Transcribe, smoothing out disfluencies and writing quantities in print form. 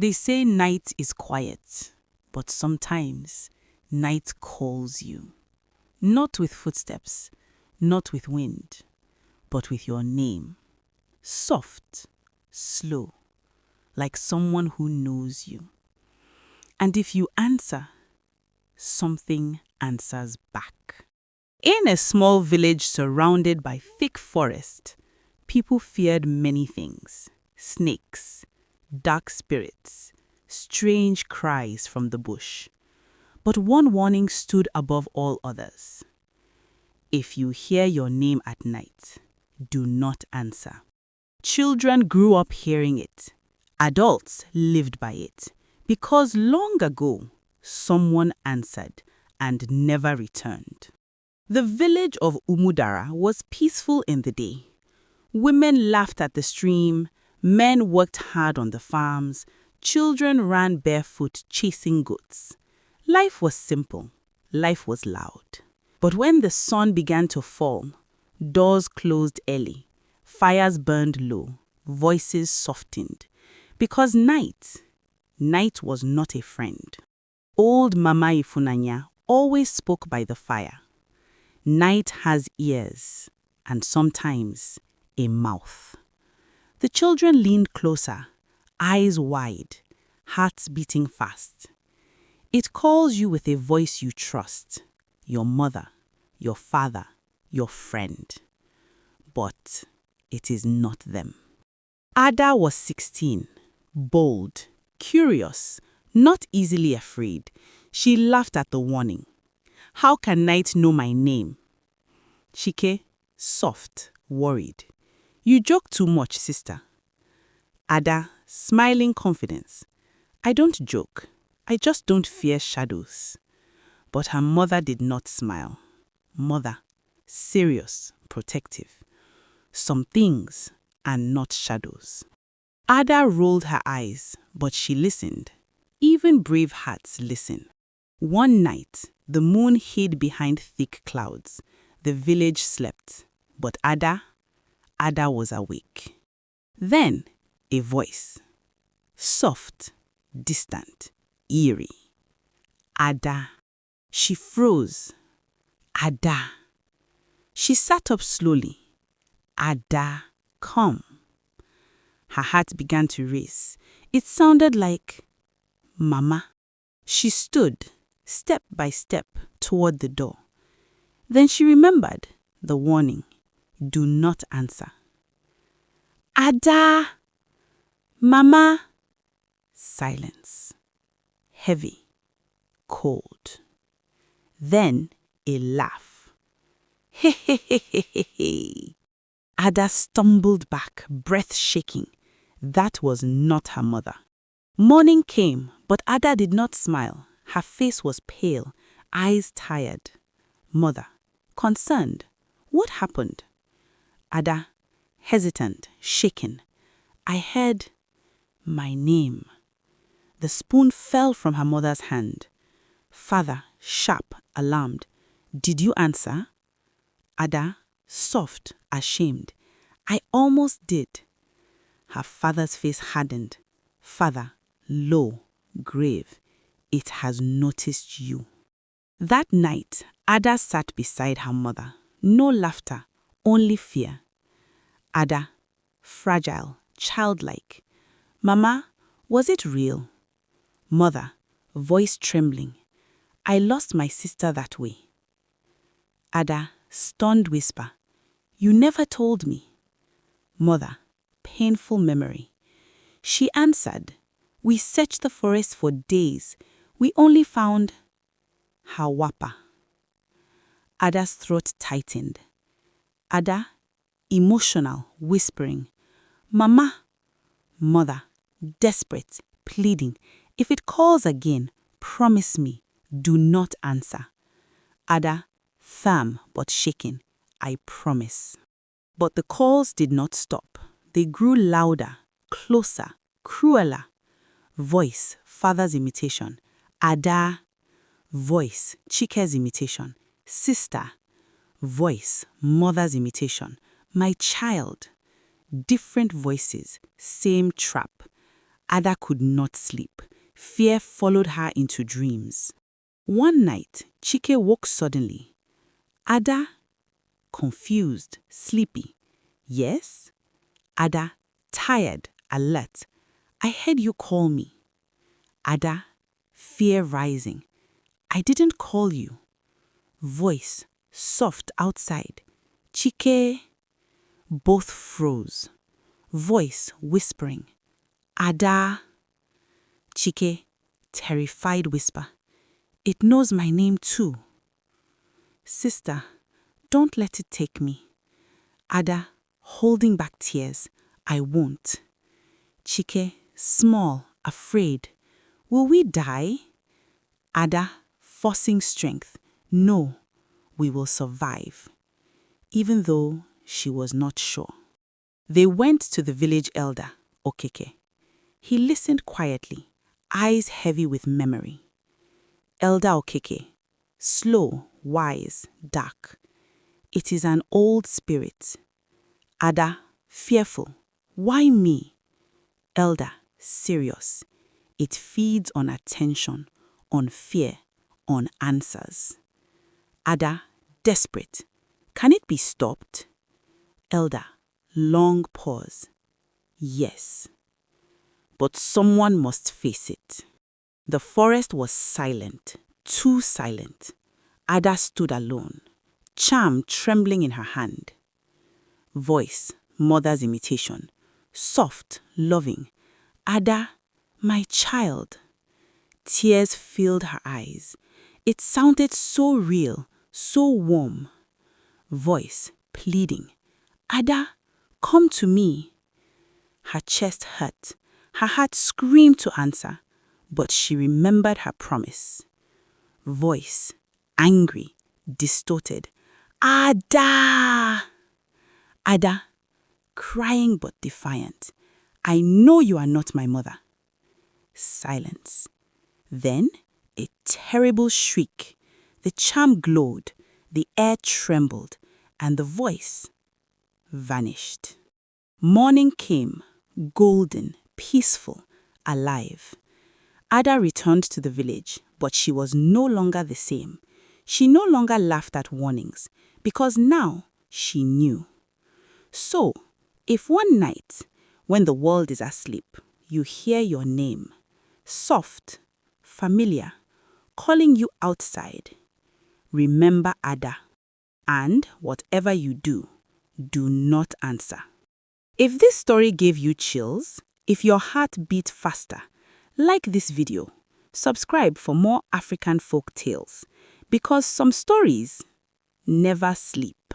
They say night is quiet, but sometimes night calls you. Not with footsteps, not with wind, but with your name. Soft, slow, like someone who knows you. And if you answer, something answers back. In a small village surrounded by thick forest, people feared many things: snakes, dark spirits, strange cries from the bush. But one warning stood above all others. If you hear your name at night, do not answer. Children grew up hearing it. Adults lived by it, because long ago, someone answered and never returned. The village of Umudara was peaceful in the day. Women laughed at the stream, men worked hard on the farms, children ran barefoot chasing goats. Life was simple, life was loud. But when the sun began to fall, doors closed early, fires burned low, voices softened. Because night was not a friend. Old Mama Ifunanya always spoke by the fire. Night has ears and sometimes a mouth. The children leaned closer, eyes wide, hearts beating fast. It calls you with a voice you trust, your mother, your father, your friend. But it is not them. Ada was 16, bold, curious, not easily afraid. She laughed at the warning. How can night know my name? Chike, soft, worried. You joke too much, sister. Ada, smiling confidence. I don't joke. I just don't fear shadows. But her mother did not smile. Mother, serious, protective. Some things are not shadows. Ada rolled her eyes, but she listened. Even brave hearts listen. One night, the moon hid behind thick clouds. The village slept, but Ada was awake. Then, a voice. Soft, distant, eerie. Ada. She froze. Ada. She sat up slowly. Ada, come. Her heart began to race. It sounded like Mama. She stood, step by step, toward the door. Then she remembered the warning. Do not answer. Ada! Mama! Silence. Heavy. Cold. Then a laugh. He he he he he he. Ada stumbled back, breath shaking. That was not her mother. Morning came, but Ada did not smile. Her face was pale, eyes tired. Mother, concerned. What happened? Ada, hesitant, shaken. I heard my name. The spoon fell from her mother's hand. Father, sharp, alarmed. Did you answer? Ada, soft, ashamed. I almost did. Her father's face hardened. Father, low, grave. It has noticed you. That night, Ada sat beside her mother. No laughter, only fear. Ada, fragile, childlike. Mama, was it real? Mother, voice trembling. I lost my sister that way. Ada, stunned whisper. You never told me. Mother, painful memory. She answered. We searched the forest for days. We only found Hawapa. Ada's throat tightened. Ada, emotional, whispering. Mama. Mother, desperate, pleading. If it calls again, promise me, do not answer. Ada, firm but shaking. I promise. But the calls did not stop. They grew louder, closer, crueler. Voice, father's imitation. Ada. Voice, Chike's imitation. Sister. Voice, mother's imitation. My child. Different voices, same trap. Ada could not sleep. Fear followed her into dreams. One night, Chike woke suddenly. Ada, confused, sleepy. Yes? Ada, tired, alert. I heard you call me. Ada, fear rising. I didn't call you. Voice, soft outside. Chike. Both froze. Voice whispering. Ada. Chike, terrified whisper. It knows my name too. Sister, don't let it take me. Ada, holding back tears. I won't. Chike, small, afraid. Will we die? Ada, forcing strength. No, we will survive. Even though she was not sure. They went to the village elder, Okeke. He listened quietly, eyes heavy with memory. Elder Okeke, slow, wise, dark. It is an old spirit. Ada, fearful. Why me? Elder, serious. It feeds on attention, on fear, on answers. Ada, desperate. Can it be stopped? Elder, long pause. Yes. But someone must face it. The forest was silent, too silent. Ada stood alone, charm trembling in her hand. Voice, mother's imitation, soft, loving. Ada, my child. Tears filled her eyes. It sounded so real, so warm. Voice, pleading. Ada, come to me. Her chest hurt. Her heart screamed to answer, but she remembered her promise. Voice, angry, distorted. Ada! Ada, crying but defiant. I know you are not my mother. Silence. Then a terrible shriek. The charm glowed, the air trembled, and the voice vanished. Morning came, golden, peaceful, alive. Ada returned to the village, but she was no longer the same. She no longer laughed at warnings, because now she knew. So, if one night, when the world is asleep, you hear your name, soft, familiar, calling you outside, remember Ada, and whatever you do, do not answer. If this story gave you chills, if your heart beat faster, like this video, subscribe for more African folk tales, because some stories never sleep.